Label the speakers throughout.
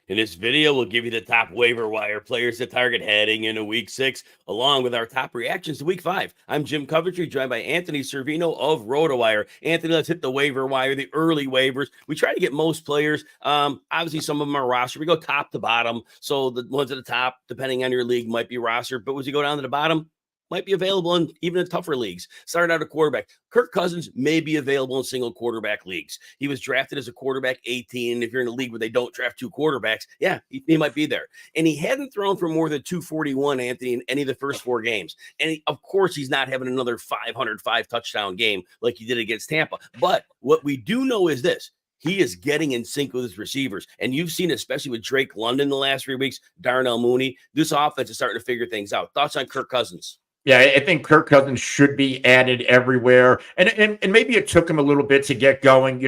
Speaker 1: In this video, we'll give you the top waiver wire players to target heading into Week 6, along with our top reactions to Week 5. I'm Jim Coventry, joined by Anthony Cervino of RotoWire. Anthony, let's hit the waiver wire, the early waivers. We try to get most players. Obviously, some of them are roster. We go top to bottom, so the ones at the top, depending on your league, might be roster. But as you go down to the bottom, might be available in even in tougher leagues. Starting out a quarterback. Kirk Cousins may be available in single quarterback leagues. He was drafted as a quarterback 18. If you're in a league where they don't draft two quarterbacks, yeah, he might be there. And he hadn't thrown for more than 241, Anthony, in any of the first 4 games. And of course, he's not having another 505 touchdown game like he did against Tampa. But what we do know is this. He is getting in sync with his receivers. And you've seen, especially with Drake London the last 3 weeks, Darnell Mooney, this offense is starting to figure things out. Thoughts on Kirk Cousins?
Speaker 2: Yeah, I think Kirk Cousins should be added everywhere. And maybe it took him a little bit to get going,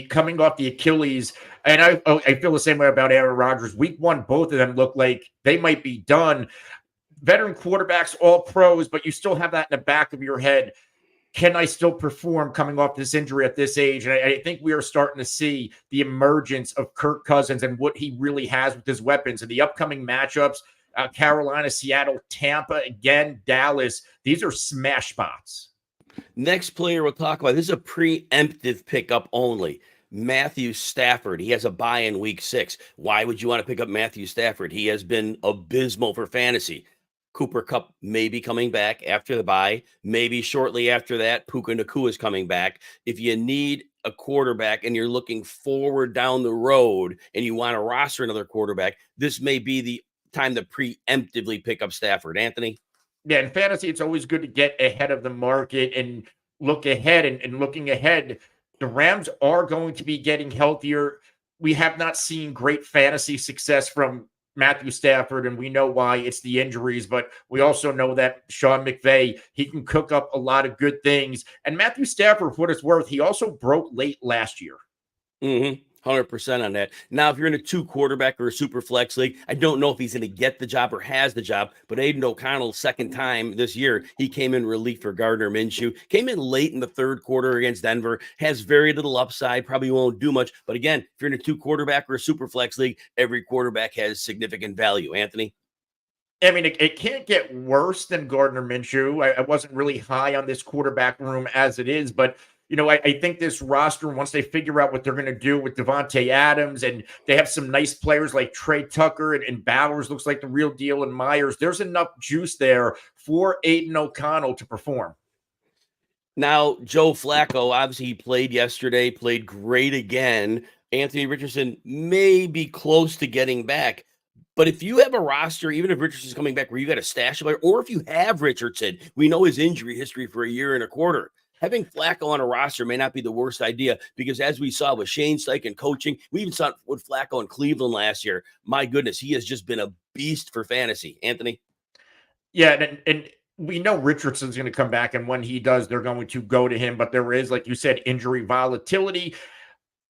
Speaker 2: coming off the Achilles. And I feel the same way about Aaron Rodgers. Week 1, both of them look like they might be done. Veteran quarterbacks, all pros, but you still have that in the back of your head. Can I still perform coming off this injury at this age? And I think we are starting to see the emergence of Kirk Cousins and what he really has with his weapons and the upcoming matchups. Carolina, Seattle, Tampa, again, Dallas. These are smash spots.
Speaker 1: Next player we'll talk about, this is a preemptive pickup only. Matthew Stafford. He has a bye in Week 6. Why would you want to pick up Matthew Stafford? He has been abysmal for fantasy. Cooper Kupp may be coming back after the bye. Maybe shortly after that, Puka Nacua is coming back. If you need a quarterback and you're looking forward down the road and you want to roster another quarterback, this may be the time to preemptively pick up Stafford. Anthony?
Speaker 2: Yeah, in fantasy, it's always good to get ahead of the market and look ahead. And looking ahead, the Rams are going to be getting healthier. We have not seen great fantasy success from Matthew Stafford, and we know why. It's the injuries, but we also know that Sean McVay, he can cook up a lot of good things. And Matthew Stafford, for what it's worth, he also broke late last year.
Speaker 1: 100% on that. Now, if you're in a 2 quarterback or a super flex league, I don't know if he's going to get the job or has the job, but Aiden O'Connell's second time this year, he came in relief for Gardner Minshew, came in late in the 3rd quarter against Denver, has very little upside, probably won't do much. But again, if you're in a 2 quarterback or a super flex league, every quarterback has significant value. Anthony?
Speaker 2: I mean, it can't get worse than Gardner Minshew. I wasn't really high on this quarterback room as it is, but I think this roster, once they figure out what they're going to do with Devontae Adams, and they have some nice players like Trey Tucker and Bowers, looks like the real deal, and Myers, there's enough juice there for Aiden O'Connell to perform.
Speaker 1: Now, Joe Flacco, obviously he played yesterday, played great again. Anthony Richardson may be close to getting back. But if you have a roster, even if Richardson's coming back where you got a stash of it, or if you have Richardson, we know his injury history for a year and a quarter. Having Flacco on a roster may not be the worst idea because as we saw with Shane Steichen coaching, we even saw it with Flacco in Cleveland last year. My goodness, he has just been a beast for fantasy. Anthony?
Speaker 2: Yeah, and we know Richardson's going to come back, and when he does, they're going to go to him. But there is, like you said, injury volatility.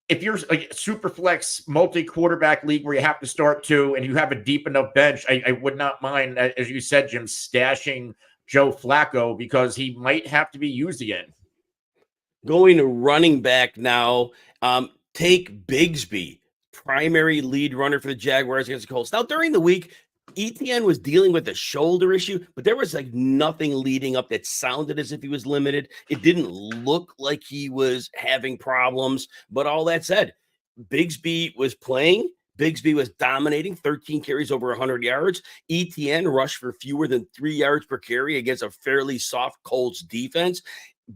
Speaker 2: If you're like a super flex multi-quarterback league where you have to start 2 and you have a deep enough bench, I would not mind, as you said, Jim, stashing Joe Flacco because he might have to be used again.
Speaker 1: Going to running back now, take Bigsby, primary lead runner for the Jaguars against the Colts. Now, during the week, ETN was dealing with a shoulder issue, but there was like nothing leading up that sounded as if he was limited. It didn't look like he was having problems, but all that said, Bigsby was playing. Bigsby was dominating, 13 carries over 100 yards. ETN rushed for fewer than 3 yards per carry against a fairly soft Colts defense.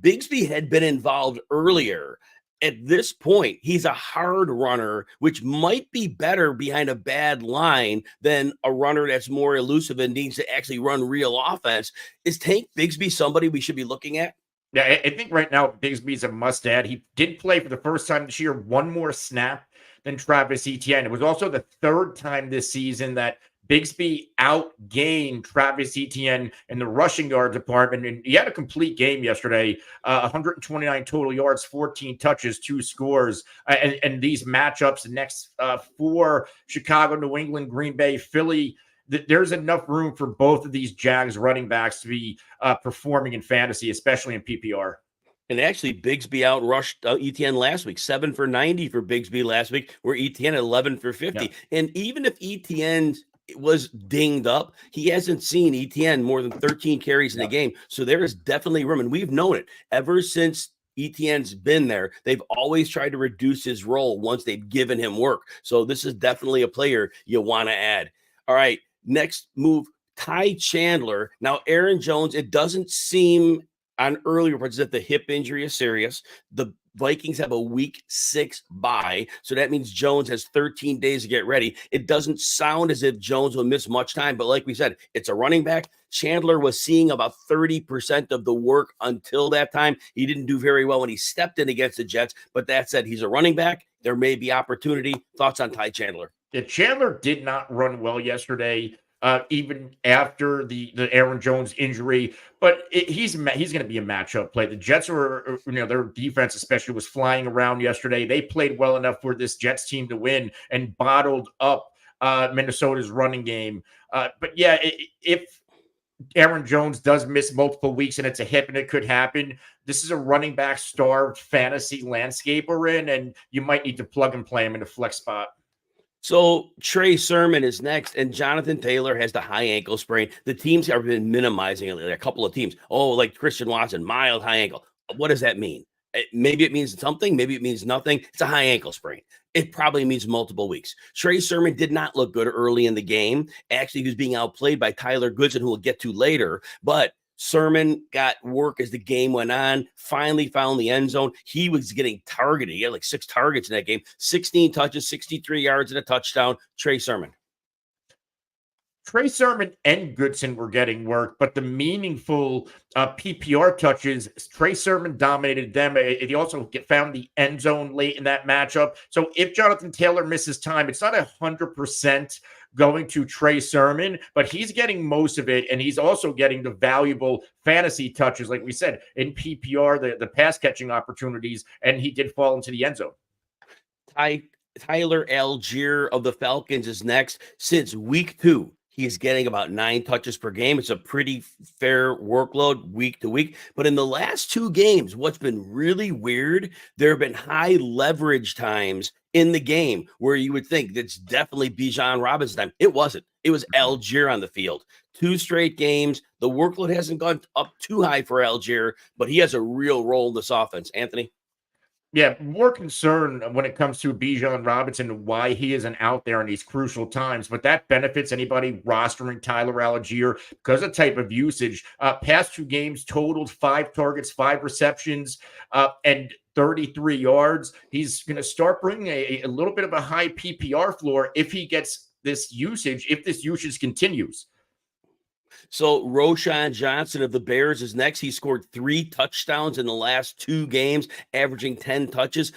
Speaker 1: Bigsby had been involved earlier. At this point, he's a hard runner, which might be better behind a bad line than a runner that's more elusive and needs to actually run real offense. Is Tank Bigsby somebody we should be looking at?
Speaker 2: Yeah, I think right now Bigsby's a must-add. He did play for the first time this year, 1 more snap than Travis Etienne. It was also the 3rd time this season that Bigsby outgained Travis Etienne in the rushing yard department, and he had a complete game yesterday, 129 total yards, 14 touches, 2 scores, and these matchups, the next 4, Chicago, New England, Green Bay, Philly, there's enough room for both of these Jags running backs to be performing in fantasy, especially in PPR.
Speaker 1: And actually, Bigsby outrushed ETN last week, 7 for 90 for Bigsby last week, where ETN 11 for 50.
Speaker 2: Yeah.
Speaker 1: And even if ETN was dinged up, he hasn't seen ETN more than 13 carries in a game. So there is definitely room. And we've known it ever since ETN's been there. They've always tried to reduce his role once they've given him work. So this is definitely a player you want to add. All right, next move, Ty Chandler. Now, Aaron Jones, it doesn't seem on early reports that the hip injury is serious. The Vikings have a week 6 bye, so that means Jones has 13 days to get ready. It doesn't sound as if Jones will miss much time, but like we said, it's a running back. Chandler was seeing about 30% of the work until that time. He didn't do very well when he stepped in against the Jets, but that said, he's a running back. There may be opportunity. Thoughts on Ty Chandler?
Speaker 2: Yeah, Chandler did not run well yesterday, even after the Aaron Jones injury. But he's going to be a matchup play. The Jets were, their defense especially was flying around yesterday. They played well enough for this Jets team to win and bottled up Minnesota's running game. But yeah, if Aaron Jones does miss multiple weeks and it's a hip and it could happen, this is a running back starved fantasy landscape we're in, and you might need to plug and play him in a flex spot.
Speaker 1: So Trey Sermon is next, and Jonathan Taylor has the high ankle sprain. The teams have been minimizing it. A couple of teams. Oh, like Christian Watson, mild high ankle. What does that mean? Maybe it means something. Maybe it means nothing. It's a high ankle sprain. It probably means multiple weeks. Trey Sermon did not look good early in the game. Actually, he was being outplayed by Tyler Goodson, who we'll get to later. But Sermon got work as the game went on, finally found the end zone. He was getting targeted. He had like 6 targets in that game, 16 touches, 63 yards, and a touchdown. Trey Sermon
Speaker 2: And Goodson were getting work, but the meaningful PPR touches, Trey Sermon dominated them. He also found the end zone late in that matchup. So if Jonathan Taylor misses time, it's not 100% going to Trey Sermon, but he's getting most of it, and he's also getting the valuable fantasy touches, like we said, in PPR, the pass catching opportunities, and he did fall into the end zone.
Speaker 1: Tyler Algier of the Falcons is next. Since week 2, he's getting about 9 touches per game. It's a pretty fair workload week to week. But in the last 2 games, what's been really weird, there have been high leverage times in the game where you would think that's definitely Bijan Robinson time. It wasn't. It was Algier on the field. 2 straight games. The workload hasn't gone up too high for Algier, but he has a real role in this offense. Anthony?
Speaker 2: Yeah, more concern when it comes to Bijan Robinson and why he isn't out there in these crucial times, but that benefits anybody rostering Tyler Algier because of type of usage. Past 2 games totaled 5 targets, 5 receptions, and 33 yards. He's going to start bringing a little bit of a high PPR floor if he gets this usage, if this usage continues.
Speaker 1: So Roschon Johnson of the Bears is next. He scored 3 touchdowns in the last 2 games, averaging 10 touches.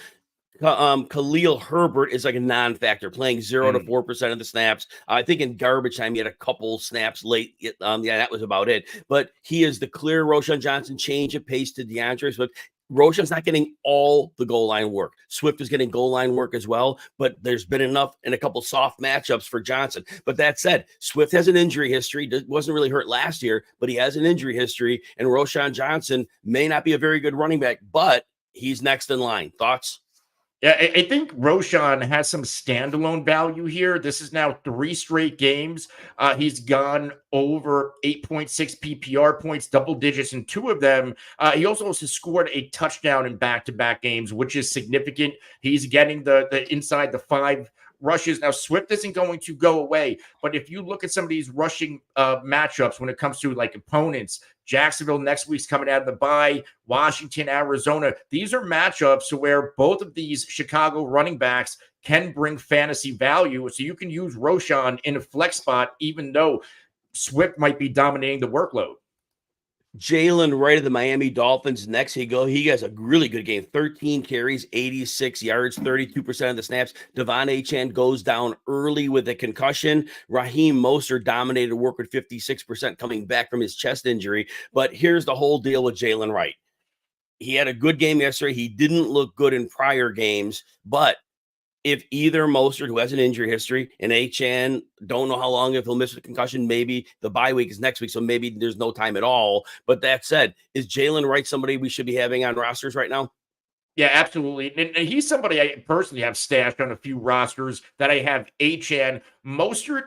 Speaker 1: Khalil Herbert is like a non-factor, playing 0 to 4% of the snaps. I think in garbage time, he had a couple snaps late. Yeah, that was about it. But he is the clear Roschon Johnson, change of pace to DeAndre Swift. Roschon's not getting all the goal line work. Swift is getting goal line work as well, but there's been enough in a couple soft matchups for Johnson. But that said, Swift has an injury history. Wasn't really hurt last year, but he has an injury history, and Roschon Johnson may not be a very good running back, but he's next in line. Thoughts?
Speaker 2: Yeah, I think Roschon has some standalone value here. This is now 3 straight games. He's gone over 8.6 PPR points, double digits in 2 of them. He also scored a touchdown in back-to-back games, which is significant. He's getting the inside the 5 rushes. Now, Swift isn't going to go away, but if you look at some of these rushing matchups when it comes to like opponents, Jacksonville next week's coming out of the bye, Washington, Arizona, these are matchups where both of these Chicago running backs can bring fantasy value. So you can use Roschon in a flex spot, even though Swift might be dominating the workload.
Speaker 1: Jalen Wright of the Miami Dolphins next. He has a really good game. 13 carries, 86 yards, 32% of the snaps. Devon Achane goes down early with a concussion. Raheem Mostert dominated work with 56% coming back from his chest injury. But here's the whole deal with Jalen Wright. He had a good game yesterday. He didn't look good in prior games, but if either Mostert, who has an injury history, and HN, don't know how long, if he'll miss a concussion, maybe the bye week is next week, so maybe there's no time at all. But that said, is Jalen Wright somebody we should be having on rosters right now?
Speaker 2: Yeah, absolutely. And he's somebody I personally have stashed on a few rosters that I have HN. Mostert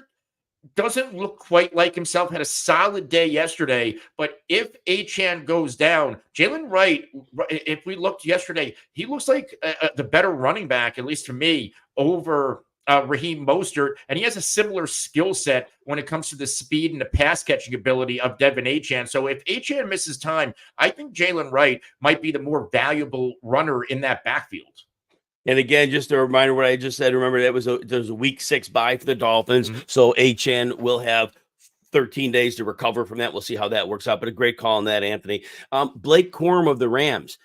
Speaker 2: doesn't look quite like himself, had a solid day yesterday. But if Achan goes down, Jalen Wright, if we looked yesterday, he looks like the better running back, at least to me, over Raheem Mostert. And he has a similar skill set when it comes to the speed and the pass catching ability of Devin Achan. So if Achan misses time, I think Jalen Wright might be the more valuable runner in that backfield.
Speaker 1: And again, just a reminder what I just said. Remember, there's a week 6 bye for the Dolphins.
Speaker 2: Mm-hmm.
Speaker 1: So HN will have 13 days to recover from that. We'll see how that works out. But a great call on that, Anthony. Blake Corum of the Rams.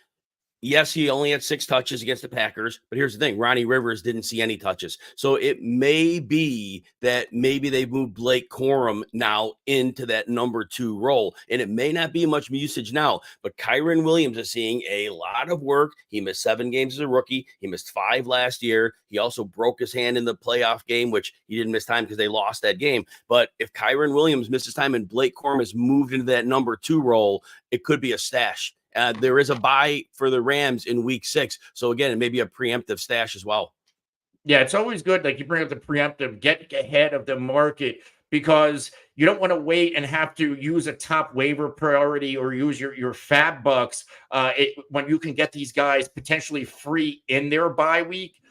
Speaker 1: Yes, he only had 6 touches against the Packers, but here's the thing. Ronnie Rivers didn't see any touches. So it may be that maybe they moved Blake Corum now into that number 2 role, and it may not be much usage now, but Kyren Williams is seeing a lot of work. He missed 7 games as a rookie. He missed 5 last year. He also broke his hand in the playoff game, which he didn't miss time because they lost that game. But if Kyren Williams misses time and Blake Corum has moved into that number 2 role, it could be a stash. There is a bye for the Rams in week 6. So again, it may be a preemptive stash as well.
Speaker 2: Yeah, it's always good. Like you bring up the preemptive, get ahead of the market because you don't want to wait and have to use a top waiver priority or use your fab bucks when you can get these guys potentially free in their bye week.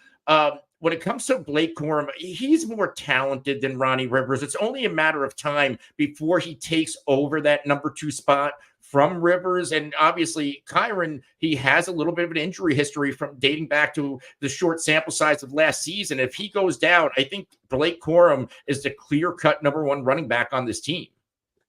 Speaker 2: When it comes to Blake Corum, he's more talented than Ronnie Rivers. It's only a matter of time before he takes over that number 2 spot from Rivers. And obviously, Kyren, he has a little bit of an injury history from dating back to the short sample size of last season. If he goes down, I think Blake Corum is the clear-cut number 1 running back on this team.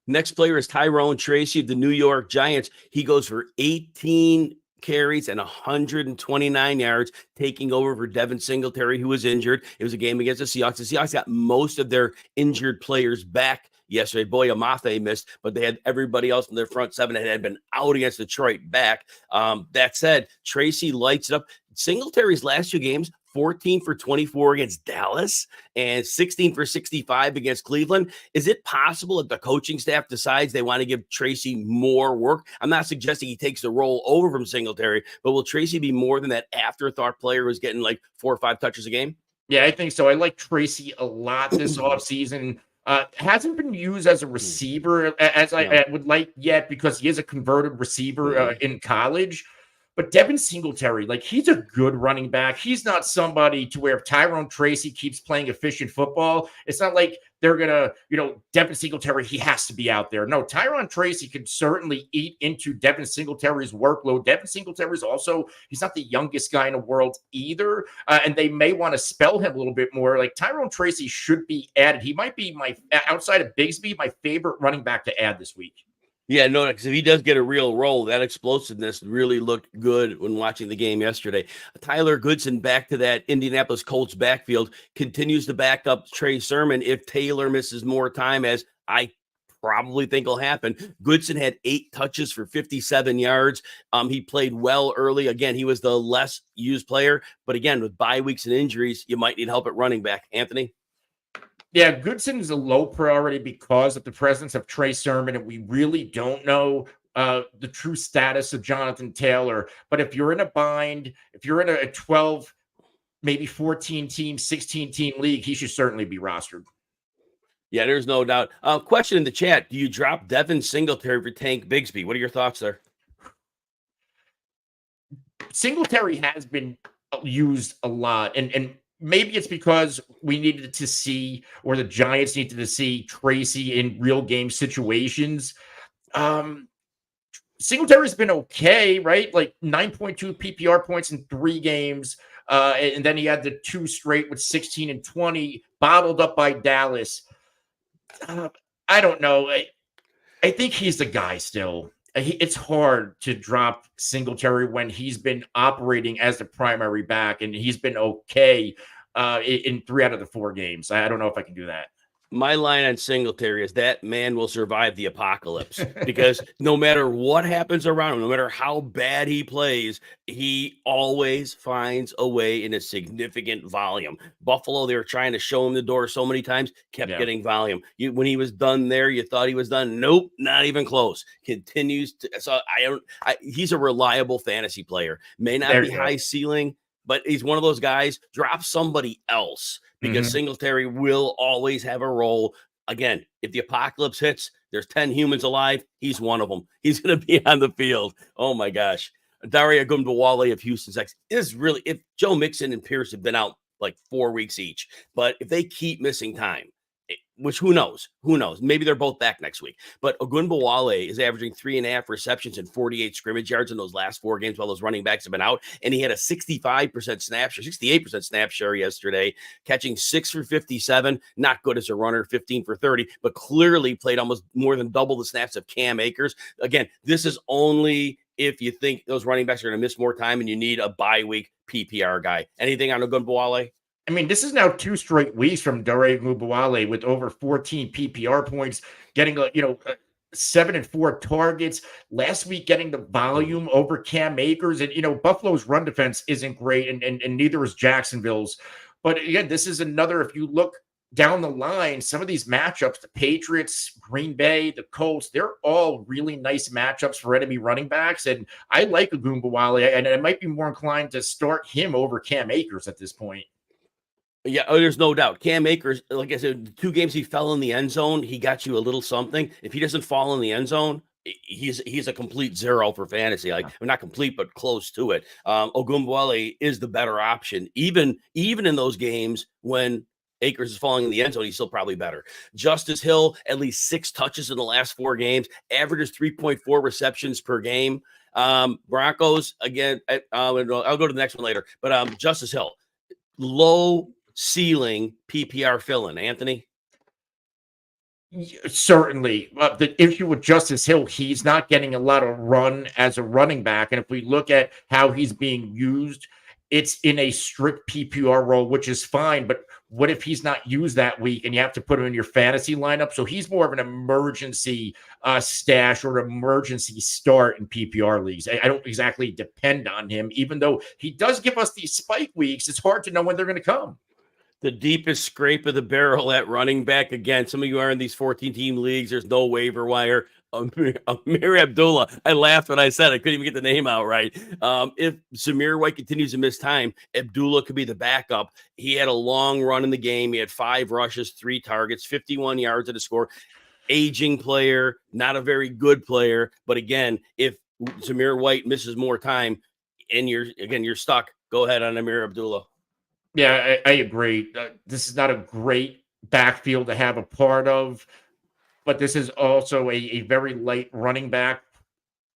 Speaker 1: Next player is Tyrone Tracy of the New York Giants. He goes for 18 carries and 129 yards, taking over for Devin Singletary, who was injured. It was a game against the Seahawks. The Seahawks got most of their injured players back yesterday. Boy, Amathe missed, but they had everybody else in their front 7 that had been out against Detroit back. That said, Tracy lights it up. Singletary's last 2 games, 14 for 24 against Dallas and 16 for 65 against Cleveland. Is it possible that the coaching staff decides they want to give Tracy more work? I'm not suggesting he takes the role over from Singletary, but will Tracy be more than that afterthought player who's getting like 4 or 5 touches a game?
Speaker 2: Yeah, I think so. I like Tracy a lot this offseason. Hasn't been used as a receiver as I would like yet because he is a converted receiver in college. But Devin Singletary, like he's a good running back. He's not somebody to where if Tyrone Tracy keeps playing efficient football, it's not like they're going to, Devin Singletary, he has to be out there. No, Tyrone Tracy could certainly eat into Devin Singletary's workload. Devin Singletary's also, he's not the youngest guy in the world either. And they may want to spell him a little bit more. Like Tyrone Tracy should be added. He might be outside of Bigsby, my favorite running back to add this week.
Speaker 1: Yeah, no, because if he does get a real role, that explosiveness really looked good when watching the game yesterday. Tyler Goodson back to that Indianapolis Colts backfield continues to back up Trey Sermon if Taylor misses more time, as I probably think will happen. Goodson had 8 touches for 57 yards. He played well early. Again, he was the less used player, but again, with bye weeks and injuries, you might need help at running back. Anthony?
Speaker 2: Yeah, Goodson is a low priority because of the presence of Trey Sermon, and we really don't know the true status of Jonathan Taylor. But if you're in a bind, if you're in a 12, maybe 14-team, 16-team league, he should certainly be rostered.
Speaker 1: Yeah, there's no doubt. Question in the chat. Do you drop Devin Singletary for Tank Bigsby? What are your thoughts there?
Speaker 2: Singletary has been used a lot, and maybe it's because we needed to see, or the Giants needed to see Tracy in real game situations. Singletary's been okay, right? Like 9.2 PPR points in 3 games. And then he had the 2 straight with 16 and 20, bottled up by Dallas. I don't know. I think he's the guy still. It's hard to drop Singletary when he's been operating as the primary back, and he's been okay in 3 out of the 4 games. I don't know if I can do that.
Speaker 1: My line on Singletary is that man will survive the apocalypse because no matter what happens around him, no matter how bad he plays, he always finds a way in a significant volume. Buffalo, they were trying to show him the door so many times, kept
Speaker 2: Yeah.
Speaker 1: getting volume. When he was done there, you thought he was done. Nope, not even close. Continues to. So he's a reliable fantasy player. May not
Speaker 2: There
Speaker 1: be
Speaker 2: you go.
Speaker 1: high ceiling, but he's one of those guys. Drop somebody else because Singletary will always have a role. Again, if the apocalypse hits, there's 10 humans alive. He's one of them. He's going to be on the field. Oh, my gosh. Daria Gundawale of Houston Sex is really, if Joe Mixon and Pierce have been out like 4 weeks each, but if they keep missing time, which who knows? Who knows? Maybe they're both back next week. But Ogunbowale is averaging 3.5 receptions and 48 scrimmage yards in those last 4 games while those running backs have been out. And he had a 65% snap share, 68% snap share yesterday, catching 6 for 57. Not good as a runner, 15 for 30, but clearly played almost more than double the snaps of Cam Akers. Again, this is only if you think those running backs are going to miss more time and you need a bye week PPR guy. Anything on Ogunbowale?
Speaker 2: I mean, this is now 2 straight weeks from Dare Mubawale with over 14 PPR points, getting 7 and 4 targets. Last week, getting the volume over Cam Akers, and Buffalo's run defense isn't great, and neither is Jacksonville's. But again, this is another. If you look down the line, some of these matchups, the Patriots, Green Bay, the Colts, they're all really nice matchups for enemy running backs. And I like Ogunbowale, and I might be more inclined to start him over Cam Akers at this point.
Speaker 1: Yeah, there's no doubt. Cam Akers, like I said, the 2 games he fell in the end zone, he got you a little something. If he doesn't fall in the end zone, he's a complete zero for fantasy. Like, not complete, but close to it. Ogunbowale is the better option. Even in those games when Akers is falling in the end zone, he's still probably better. Justice Hill, at least 6 touches in the last 4 games, averages 3.4 receptions per game. Broncos, again, I'll go to the next one later, but Justice Hill, low ceiling PPR fill-in. Anthony?
Speaker 2: Certainly. The issue with Justice Hill, he's not getting a lot of run as a running back. And if we look at how he's being used, it's in a strict PPR role, which is fine. But what if he's not used that week and you have to put him in your fantasy lineup? So he's more of an emergency stash or an emergency start in PPR leagues. I don't exactly depend on him, even though he does give us these spike weeks. It's hard to know when they're going to come.
Speaker 1: The deepest scrape of the barrel at running back. Again, some of you are in these 14-team leagues. There's no waiver wire. Amir Abdullah. I laughed when I said I couldn't even get the name out right. If Zamir White continues to miss time, Abdullah could be the backup. He had a long run in the game. He had 5 rushes, 3 targets, 51 yards at a score. Aging player, not a very good player. But again, if Zamir White misses more time and you're stuck, go ahead on Amir Abdullah.
Speaker 2: Yeah, I agree. This is not a great backfield to have a part of, but this is also a very light running back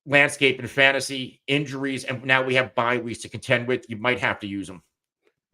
Speaker 2: landscape in fantasy, injuries, and now we have bye weeks to contend with. You might have to use them.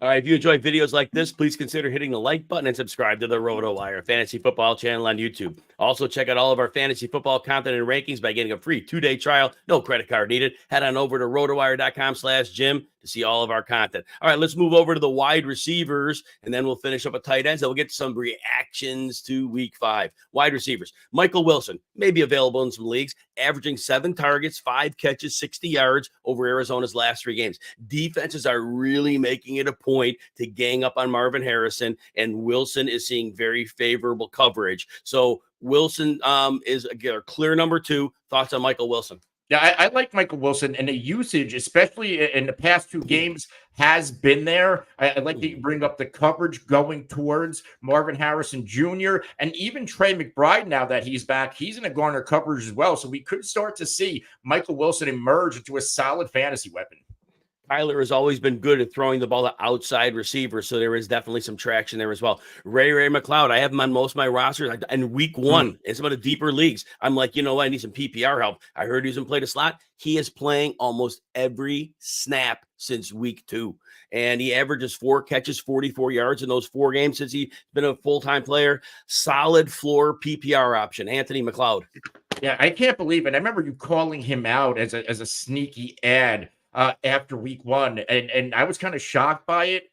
Speaker 1: All right, if you enjoy videos like this, please consider hitting the like button and subscribe to the RotoWire Fantasy Football channel on YouTube. Also, check out all of our fantasy football content and rankings by getting a free 2-day trial. No credit card needed. Head on over to rotowire.com/Jim to see all of our content. All right, let's move over to the wide receivers, and then we'll finish up with tight ends. And we'll get some reactions to week 5. Wide receivers. Michael Wilson may be available in some leagues, averaging 7 targets, 5 catches, 60 yards over Arizona's last 3 games. Defenses are really making it a point to gang up on Marvin Harrison, and Wilson is seeing very favorable coverage. So Wilson is a clear number 2. Thoughts on Michael Wilson?
Speaker 2: Yeah, I like Michael Wilson, and the usage, especially in the past 2 games, has been there. I like that you bring up the coverage going towards Marvin Harrison Jr. and even Trey McBride. Now that he's back, he's going to garner coverage as well. So we could start to see Michael Wilson emerge into a solid fantasy weapon.
Speaker 1: Kyler has always been good at throwing the ball to outside receivers, so there is definitely some traction there as well. Ray McLeod, I have him on most of my rosters. In week 1, in some of the deeper leagues, I'm like, you know what? I need some PPR help. I heard he's going to play the slot. He is playing almost every snap since week 2, and he averages 4 catches, 44 yards in those 4 games since he's been a full-time player. Solid floor PPR option. Anthony McLeod.
Speaker 2: Yeah, I can't believe it. I remember you calling him out as a sneaky ad after week 1, and I was kind of shocked by it.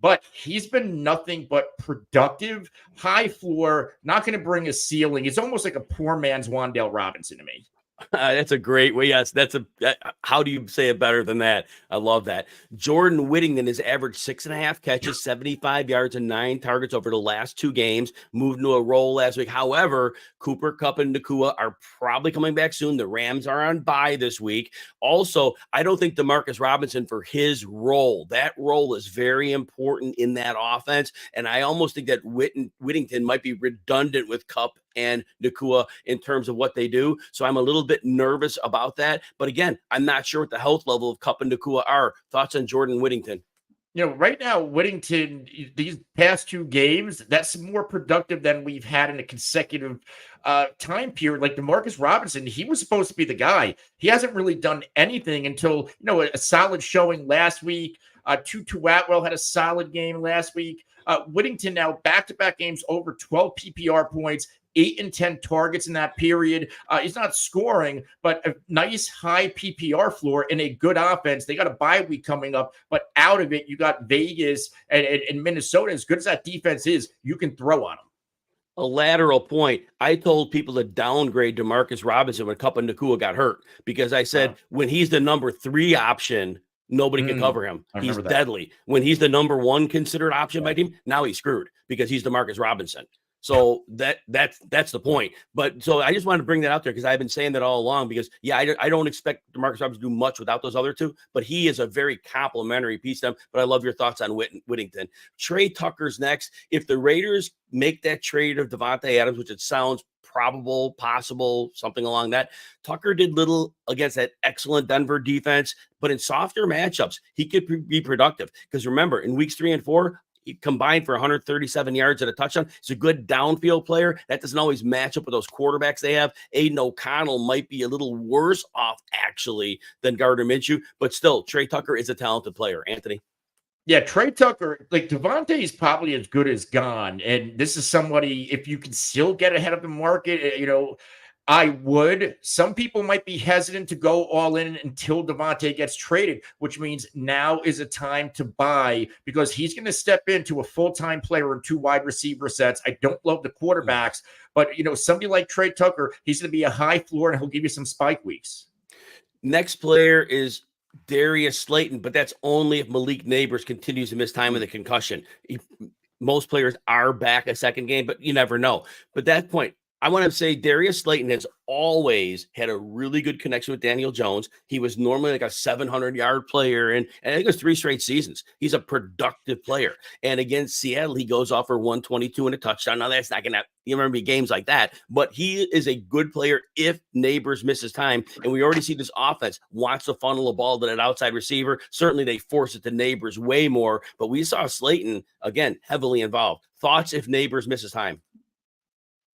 Speaker 2: but he's been nothing but productive, high floor, not going to bring a ceiling. It's almost like a poor man's Wan'Dale Robinson to me.
Speaker 1: That's a great way. Yes, how do you say it better than that? I love that. Jordan Whittington has averaged 6.5 catches, 75 yards, and 9 targets over the last 2 games. Moved into a role last week. However, Cooper Kupp and Nakua are probably coming back soon. The Rams are on bye this week. Also, I don't think Demarcus Robinson for his role. That role is very important in that offense, and I almost think that Whittington might be redundant with Kupp and Nakua in terms of what they do. So I'm a little bit nervous about that. But again, I'm not sure what the health level of Kupp and Nakua are. Thoughts on Jordan Whittington?
Speaker 2: Right now, Whittington, these past 2 games, that's more productive than we've had in a consecutive time period. Like Demarcus Robinson, he was supposed to be the guy. He hasn't really done anything until, a solid showing last week. Tutu Atwell had a solid game last week. Whittington now back-to-back games over 12 PPR points, 8 and 10 targets in that period. He's not scoring, but a nice high PPR floor in a good offense. They got a bye week coming up, but out of it, you got Vegas and Minnesota. As good as that defense is, you can throw on them.
Speaker 1: A lateral point. I told people to downgrade Demarcus Robinson when Kupp and Nakua got hurt because I said when he's the number 3 option, nobody can cover him. He's deadly. When he's the number 1 considered option by team, now he's screwed because he's Demarcus Robinson. So that's the point. But so I just wanted to bring that out there because I've been saying that all along because, I don't expect Demarcus Robinson to do much without those other 2, but he is a very complimentary piece to them. But I love your thoughts on Whittington. Trey Tucker's next. If the Raiders make that trade of Devontae Adams, which it sounds probable, possible, something along that, Tucker did little against that excellent Denver defense, but in softer matchups, he could be productive. Because remember, in weeks 3 and 4, he combined for 137 yards and a touchdown. He's a good downfield player. That doesn't always match up with those quarterbacks they have. Aiden O'Connell might be a little worse off, actually, than Gardner Minshew, but still, Trey Tucker is a talented player. Anthony?
Speaker 2: Yeah, Trey Tucker, like Devontae is probably as good as gone. And this is somebody, if you can still get ahead of the market, I would. Some people might be hesitant to go all in until Devontae gets traded, which means now is a time to buy because he's going to step into a full-time player in 2 wide receiver sets. I don't love the quarterbacks, but, somebody like Trey Tucker, he's going to be a high floor and he'll give you some spike weeks.
Speaker 1: Next player is Darius Slayton, but that's only if Malik Neighbors continues to miss time with a concussion. Most players are back a second game, but you never know. But that point, I want to say Darius Slayton has always had a really good connection with Daniel Jones. He was normally like a 700-yard player, and I think it was 3 straight seasons. He's a productive player. And against Seattle, he goes off for 122 and a touchdown. Now, that's not going to be games like that, but he is a good player if Neighbors misses time. And we already see this offense wants to funnel the ball to that outside receiver. Certainly, they force it to Neighbors way more, but we saw Slayton, again, heavily involved. Thoughts if Neighbors misses time?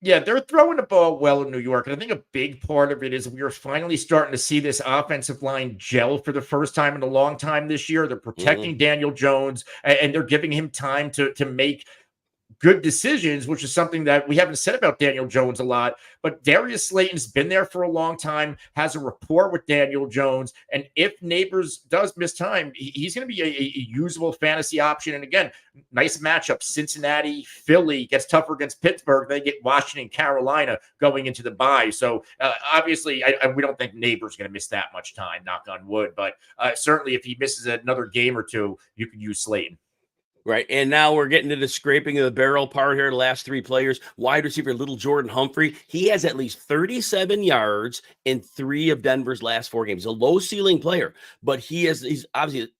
Speaker 2: Yeah, they're throwing the ball well in New York. And I think a big part of it is we are finally starting to see this offensive line gel for the first time in a long time this year. They're protecting Daniel Jones, and they're giving him time to make good decisions, which is something that we haven't said about Daniel Jones a lot. But Darius Slayton's been there for a long time, has a rapport with Daniel Jones. And if Neighbors does miss time, he's going to be a usable fantasy option. And again, nice matchup. Cincinnati, Philly gets tougher against Pittsburgh. They get Washington, Carolina going into the bye. So obviously, we don't think Neighbors going to miss that much time, knock on wood. But certainly if he misses another game or 2, you can use Slayton.
Speaker 1: Right. And now we're getting to the scraping of the barrel part here. The last 3 players, wide receiver, little Jordan Humphrey. He has at least 37 yards in 3 of Denver's last 4 games. A low ceiling player, but he's obviously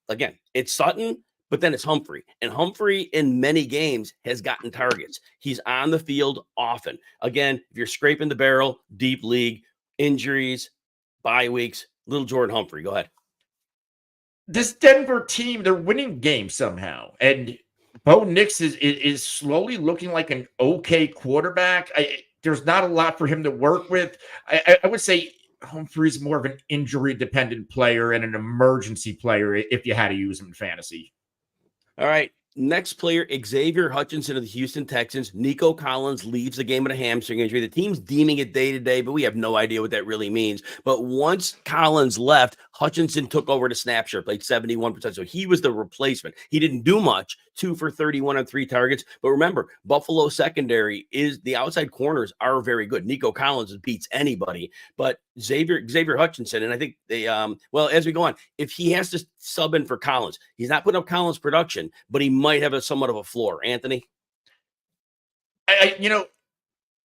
Speaker 1: again, it's Sutton, but then it's Humphrey. And Humphrey in many games has gotten targets. He's on the field often. Again, if you're scraping the barrel, deep league, injuries, bye weeks, little Jordan Humphrey. Go ahead.
Speaker 2: This Denver team, they're winning games somehow. And Bo Nix is slowly looking like an okay quarterback. There's not a lot for him to work with. I would say Humphrey's more of an injury-dependent player and an emergency player if you had to use him in fantasy.
Speaker 1: All right. Next player, Xavier Hutchinson of the Houston Texans. Nico Collins leaves the game with a hamstring injury. The team's deeming it day-to-day, but we have no idea what that really means. But once Collins left, Hutchinson took over the snap share, played 71%. So he was the replacement. He didn't do much, 2 for 31 on 3 targets. But remember, Buffalo secondary is the outside corners are very good. Nico Collins beats anybody, but Xavier Hutchinson, and I think they well, as we go on, if he has to sub in for Collins, he's not putting up Collins production, but he might have a somewhat of a floor. Anthony,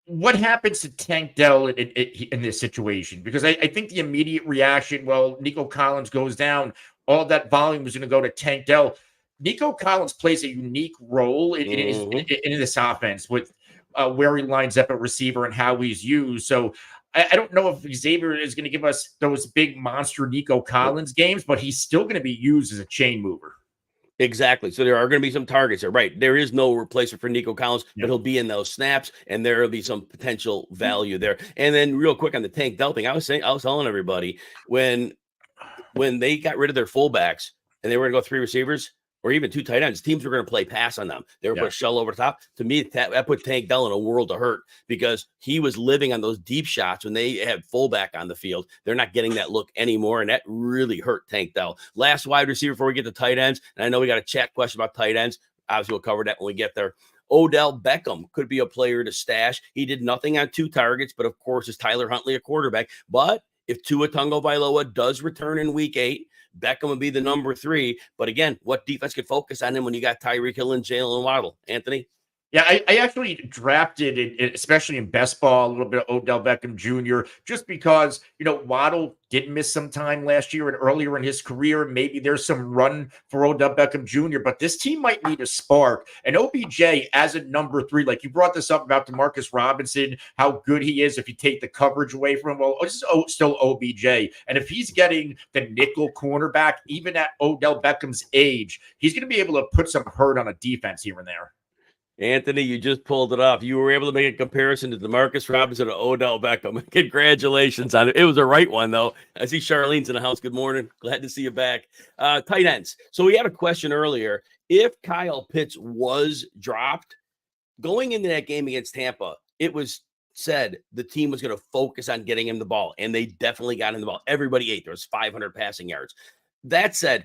Speaker 2: what happens to Tank Dell in this situation? Because I think the immediate reaction, well, Nico Collins goes down, all that volume is going to go to Tank Dell. Nico Collins plays a unique role in this offense with where he lines up at receiver and how he's used. So I don't know if Xavier is going to give us those big monster Nico Collins games, but he's still going to be used as a chain mover.
Speaker 1: Exactly. So there are going to be some targets there, right? There is no replacement for Nico Collins, but he'll be in those snaps, and there will be some potential value there. And then, real quick on the Tank Dell thing, I was telling everybody when they got rid of their fullbacks and they were going to go 3 receivers or even 2 tight ends, teams were going to play pass on them. They were put a shell over the top. To me, that put Tank Dell in a world of hurt because he was living on those deep shots when they had fullback on the field. They're not getting that look anymore, and that really hurt Tank Dell. Last wide receiver before we get to tight ends, and I know we got a chat question about tight ends. Obviously, we'll cover that when we get there. Odell Beckham could be a player to stash. He did nothing on 2 targets, but of course, is Tyler Huntley a quarterback? But if Tua Tagovailoa does return in week 8, Beckham would be the number 3. But again, what defense could focus on him when you got Tyreek Hill and Jalen Waddle? Anthony?
Speaker 2: Yeah, I actually drafted it, especially in best ball, a little bit of Odell Beckham Jr., just because, Waddle did miss some time last year and earlier in his career. Maybe there's some run for Odell Beckham Jr., but this team might need a spark. And OBJ as a number 3, like you brought this up about DeMarcus Robinson, how good he is if you take the coverage away from him. Well, it's still OBJ. And if he's getting the nickel cornerback, even at Odell Beckham's age, he's going to be able to put some hurt on a defense here and there.
Speaker 1: Anthony, you just pulled it off. You were able to make a comparison to DeMarcus Robinson and Odell Beckham. Congratulations on it. It was a right one, though. I see Charlene's in the house. Good morning. Glad to see you back. Tight ends. So we had a question earlier. If Kyle Pitts was dropped, going into that game against Tampa, it was said the team was going to focus on getting him the ball, and they definitely got him the ball. Everybody ate. There was 500 passing yards. That said,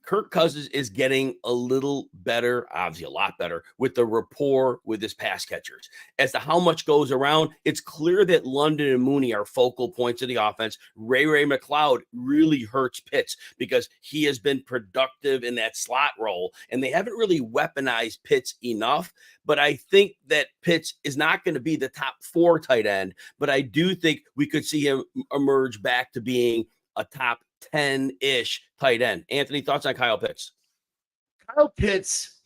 Speaker 1: Kirk Cousins is getting a little better, obviously a lot better, with the rapport with his pass catchers. As to how much goes around, it's clear that London and Mooney are focal points of the offense. Ray McLeod really hurts Pitts because he has been productive in that slot role, and they haven't really weaponized Pitts enough. But I think that Pitts is not going to be the top 4 tight end, but I do think we could see him emerge back to being a top 10-ish tight end. Anthony, thoughts on Kyle Pitts?
Speaker 2: Kyle Pitts,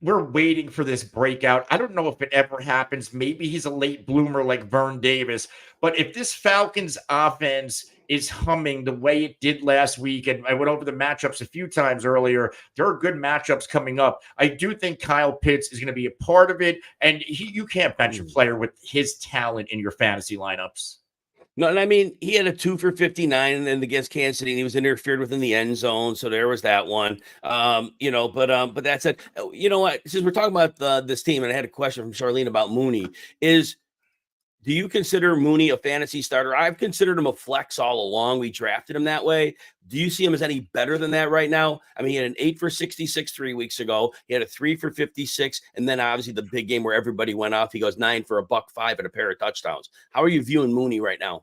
Speaker 2: we're waiting for this breakout. I don't know if it ever happens. Maybe he's a late bloomer like Vern Davis. But if this Falcons offense is humming the way it did last week, and I went over the matchups a few times earlier, there are good matchups coming up. I do think Kyle Pitts is going to be a part of it, and you can't bench a player with his talent in your fantasy lineups.
Speaker 1: No, and I mean, he had a 2 for 59 and then against Kansas City, and he was interfered with in the end zone. So there was that one. But that said, you know what? Since we're talking about this team, and I had a question from Charlene about Mooney, do you consider Mooney a fantasy starter? I've considered him a flex all along. We drafted him that way. Do you see him as any better than that right now? I mean, he had an 8 for 66 3 weeks ago. He had a 3 for 56. And then obviously the big game where everybody went off. He goes 9 for $105 and a pair of touchdowns. How are you viewing Mooney right now?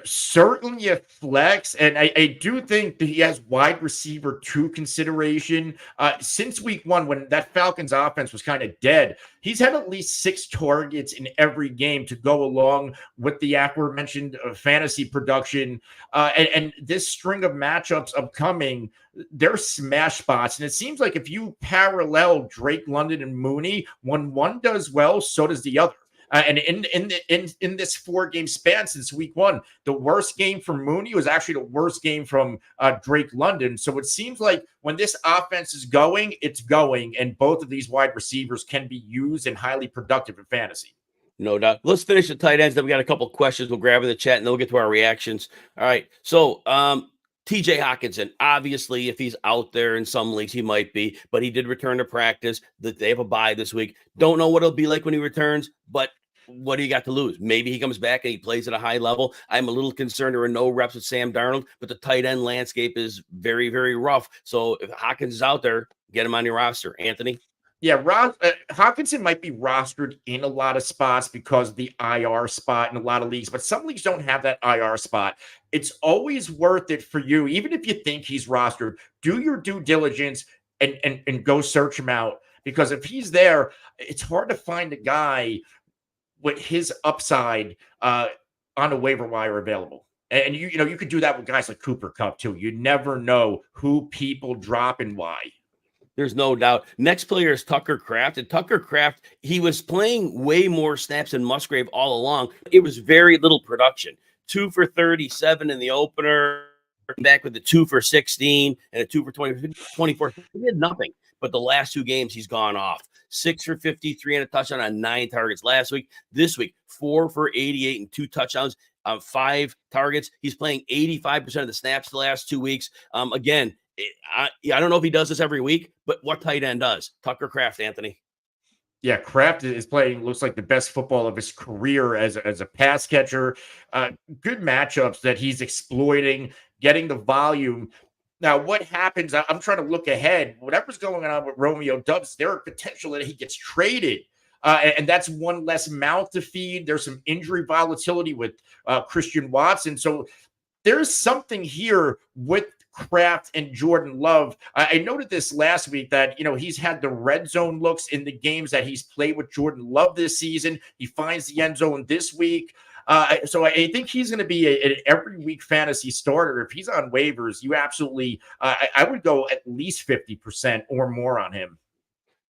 Speaker 2: Certainly a flex, and I do think that he has wide receiver 2 consideration. Since week 1, when that Falcons offense was kind of dead, he's had at least 6 targets in every game to go along with the aforementioned fantasy production. And this string of matchups upcoming, they're smash spots. And it seems like if you parallel Drake London and Mooney, when one does well, so does the other. And in this 4-game span since week 1, the worst game from Mooney was actually the worst game from Drake London. So it seems like when this offense is going, it's going, and both of these wide receivers can be used and highly productive in fantasy.
Speaker 1: No doubt. Let's finish the tight ends. Then we got a couple questions. We'll grab in the chat, and then we'll get to our reactions. All right. So TJ Hawkinson, obviously, if he's out there in some leagues, he might be, but he did return to practice. They have a bye this week. Don't know what it'll be like when he returns, but what do you got to lose? Maybe he comes back and he plays at a high level. I'm a little concerned there are no reps with Sam Darnold, but the tight end landscape is very, very rough. So if Hawkins is out there, get him on your roster. Anthony?
Speaker 2: Yeah, Hawkinson might be rostered in a lot of spots because of the IR spot in a lot of leagues, but some leagues don't have that IR spot. It's always worth it for you, even if you think he's rostered, do your due diligence and go search him out. Because if he's there, it's hard to find a guy with his upside on a waiver wire available. And you know, you could do that with guys like Cooper Kupp too. You never know who people drop and why.
Speaker 1: There's no doubt. Next player is Tucker Kraft. And Tucker Kraft, he was playing way more snaps than Musgrave all along. It was very little production. 2 for 37 in the opener, back with the 2 for 16 and a 2 for 24. He did nothing. But the last 2 games, he's gone off. 6 for 53 and a touchdown on 9 targets last week. This week, 4 for 88 and 2 touchdowns on 5 targets. He's playing 85% of the snaps the last 2 weeks. Again, I don't know if he does this every week, but what tight end does? Tucker Kraft, Anthony.
Speaker 2: Yeah, Kraft is playing, looks like the best football of his career as a pass catcher. Good matchups that he's exploiting, getting the volume. Now, what happens? I'm trying to look ahead. Whatever's going on with Romeo Doubs, there are potential that he gets traded. And that's one less mouth to feed. There's some injury volatility with Christian Watson. So there's something here with Kraft and Jordan Love. I noted this last week that, you know, he's had the red zone looks in the games that he's played with Jordan Love this season. He finds the end zone this week. So I think he's going to be an every week fantasy starter. If he's on waivers, you absolutely, I would go at least 50% or more on him.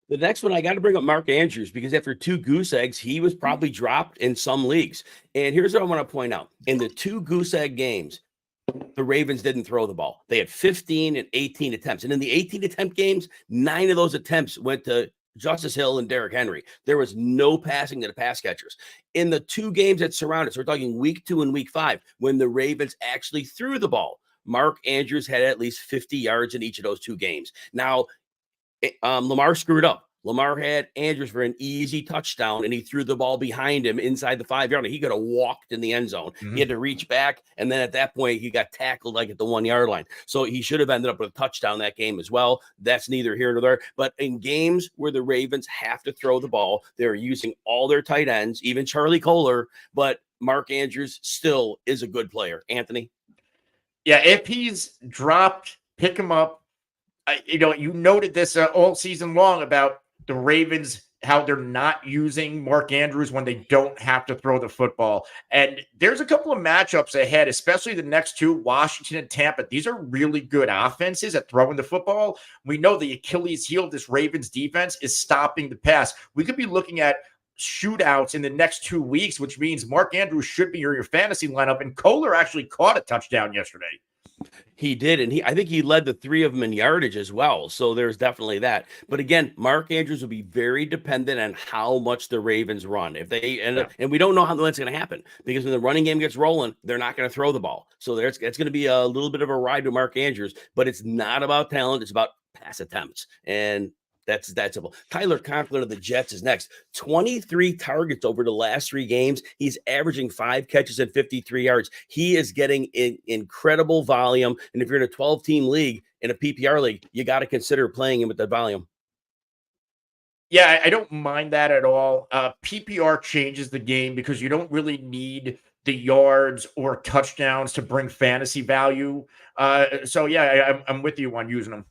Speaker 1: The next one, I got to bring up Mark Andrews because after 2 goose eggs, he was probably dropped in some leagues. And here's what I want to point out. In the 2 goose egg games, the Ravens didn't throw the ball. They had 15 and 18 attempts. And in the 18 attempt games, 9 of those attempts went to Justice Hill and Derrick Henry. There was no passing to the pass catchers. In the 2 games that surrounded, so we're talking week 2 and week 5, when the Ravens actually threw the ball, Mark Andrews had at least 50 yards in each of those 2 games. Now, Lamar screwed up. Lamar had Andrews for an easy touchdown, and he threw the ball behind him inside the 5-yard line. He could have walked in the end zone. He had to reach back, and then at that point, he got tackled like at the 1-yard line. So he should have ended up with a touchdown that game as well. That's neither here nor there. But in games where the Ravens have to throw the ball, they're using all their tight ends, even Charlie Kohler, but Mark Andrews still is a good player. Anthony?
Speaker 2: Yeah, if he's dropped, pick him up. You know, you noted this all season long about the Ravens, how they're not using Mark Andrews when they don't have to throw the football. And there's a couple of matchups ahead, especially the next 2, Washington and Tampa. These are really good offenses at throwing the football. We know the Achilles heel of this Ravens defense is stopping the pass. We could be looking at shootouts in the next 2 weeks, which means Mark Andrews should be your fantasy lineup. And Kohler actually caught a touchdown yesterday.
Speaker 1: He did, and I think he led the 3 of them in yardage as well. So there's definitely that. But again, Mark Andrews will be very dependent on how much the Ravens run. If they and we don't know how that's going to happen because when the running game gets rolling, they're not going to throw the ball. So it's going to be a little bit of a ride with Mark Andrews. But it's not about talent; it's about pass attempts, and that's simple. Tyler Conklin of the Jets is next. 23 targets over the last 3 games. He's averaging 5 catches and 53 yards. He is getting incredible volume. And if you're in a 12-team league, in a PPR league, you got to consider playing him with that volume.
Speaker 2: Yeah, I don't mind that at all. PPR changes the game because you don't really need the yards or touchdowns to bring fantasy value. So, yeah, I'm with you on using them.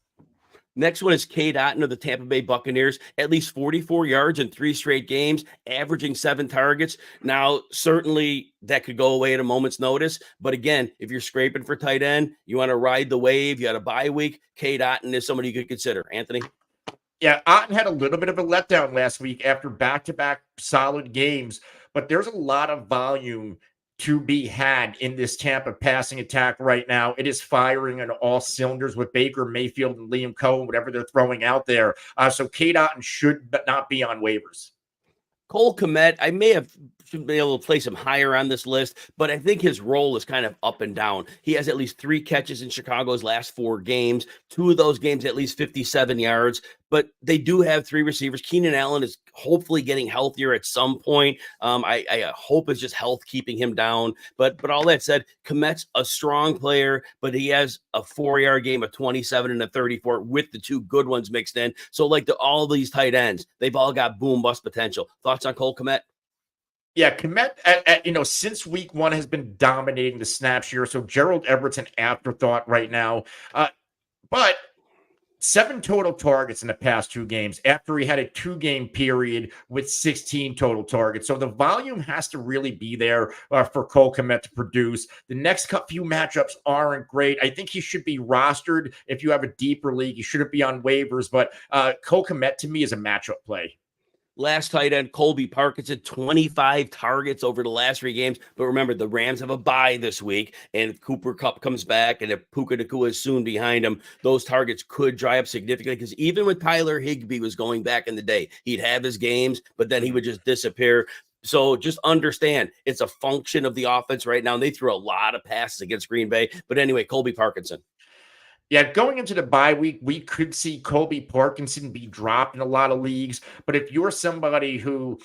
Speaker 1: Next one is Cade Otton of the Tampa Bay Buccaneers, at least 44 yards in 3 straight games, averaging 7 targets. Now, certainly that could go away at a moment's notice. But again, if you're scraping for tight end, you want to ride the wave, you got a bye week, Cade Otton is somebody you could consider. Anthony?
Speaker 2: Yeah, Otton had a little bit of a letdown last week after back-to-back solid games, but there's a lot of volume to be had in this Tampa passing attack right now. It is firing on all cylinders with Baker Mayfield and Liam Cohen, whatever they're throwing out there. So Cade Otton should not be on waivers.
Speaker 1: Cole Kmet, I may have should be able to place him higher on this list, but I think his role is kind of up and down. He has at least 3 catches in Chicago's last 4 games, 2 of those games at least 57 yards, but they do have 3 receivers. Keenan Allen is hopefully getting healthier at some point. I hope it's just health keeping him down. But all that said, Kmet's a strong player, but he has a 4-yard game, a 27 and a 34 with the 2 good ones mixed in. So like all these tight ends, they've all got boom bust potential. Thoughts on Cole Kmet?
Speaker 2: Yeah, Kmet, since week 1 has been dominating the snap share. So Gerald Everett's an afterthought right now. But 7 total targets in the past 2 games after he had a 2-game period with 16 total targets. So the volume has to really be there for Cole Kmet to produce. The next few matchups aren't great. I think he should be rostered if you have a deeper league. He shouldn't be on waivers, but Cole Kmet to me is a matchup play.
Speaker 1: Last tight end, Colby Parkinson, 25 targets over the last 3 games. But remember, the Rams have a bye this week, and if Cooper Kupp comes back and if Puka Nacua is soon behind him, those targets could dry up significantly, because even when Tyler Higbee was going back in the day, he'd have his games, but then he would just disappear. So just understand, it's a function of the offense right now. And they threw a lot of passes against Green Bay. But anyway, Colby Parkinson.
Speaker 2: Yeah, going into the bye week, we could see Colby Parkinson be dropped in a lot of leagues. But if you're somebody who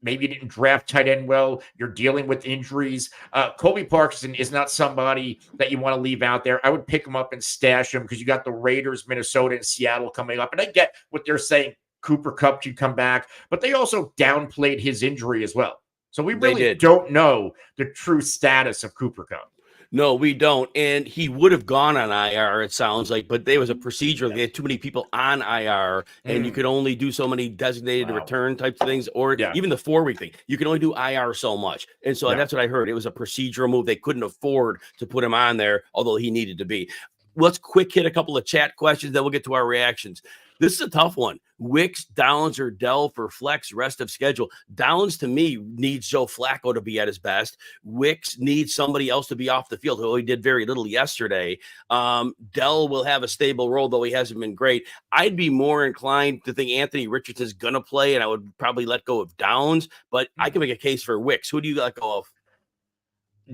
Speaker 2: maybe didn't draft tight end well, you're dealing with injuries, Colby Parkinson is not somebody that you want to leave out there. I would pick him up and stash him because you got the Raiders, Minnesota, and Seattle coming up. And I get what they're saying. Cooper Kupp should come back, but they also downplayed his injury as well. So we really don't know the true status of Cooper Kupp.
Speaker 1: No, we don't. And he would have gone on IR, it sounds like, but there was a procedure. They had too many people on IR, and you could only do so many designated return types of things, or even the 4-week thing. You can only do IR so much. And so that's what I heard. It was a procedural move. They couldn't afford to put him on there, although he needed to be. Let's quick hit a couple of chat questions, then we'll get to our reactions. This is a tough one. Wicks, Downs, or Dell for flex rest of schedule. Downs, to me, needs Joe Flacco to be at his best. Wicks needs somebody else to be off the field, although he did very little yesterday. Dell will have a stable role, though he hasn't been great. I'd be more inclined to think Anthony Richardson's going to play, and I would probably let go of Downs, but I can make a case for Wicks. Who do you let go of?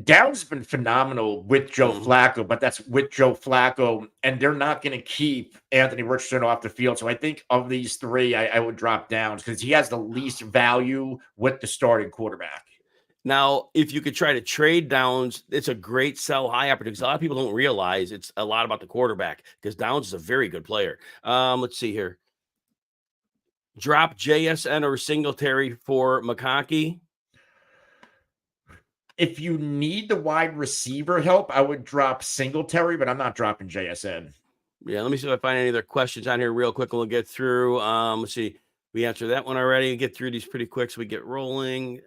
Speaker 2: Downs has been phenomenal with Joe Flacco, but that's with Joe Flacco, and they're not going to keep Anthony Richardson off the field. So I think of these 3, I would drop Downs because he has the least value with the starting quarterback.
Speaker 1: Now, if you could try to trade Downs, it's a great sell high opportunity. A lot of people don't realize it's a lot about the quarterback because Downs is a very good player. Let's see here. Drop JSN or Singletary for McConkey.
Speaker 2: If you need the wide receiver help, I would drop Singletary, but I'm not dropping JSN.
Speaker 1: Yeah, let me see if I find any other questions on here real quick, and we'll get through. Let's see. We answered that one already. Get through these pretty quick so we get rolling.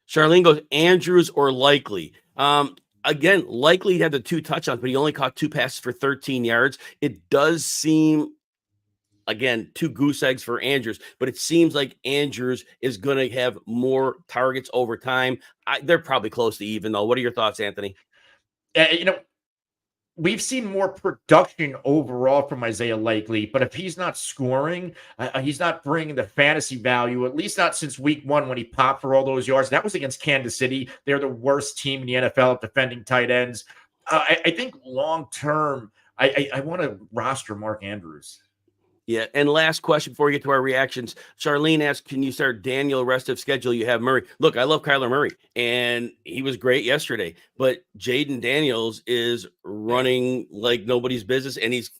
Speaker 1: Charlene goes, Andrews or Likely. Again, Likely had the 2 touchdowns, but he only caught 2 passes for 13 yards. It does seem, again, 2 goose eggs for Andrews, but it seems like Andrews is going to have more targets over time. They're probably close to even, though. What are your thoughts, Anthony?
Speaker 2: We've seen more production overall from Isaiah Likely, but if he's not scoring, he's not bringing the fantasy value, at least not since week 1 when he popped for all those yards. That was against Kansas City. They're the worst team in the NFL at defending tight ends. I think long-term, I want to roster Mark Andrews.
Speaker 1: Yeah, and last question before we get to our reactions. Charlene asked, can you start Daniel rest of schedule? You have Murray. Look, I love Kyler Murray, and he was great yesterday, but Jaden Daniels is running like nobody's business, and he's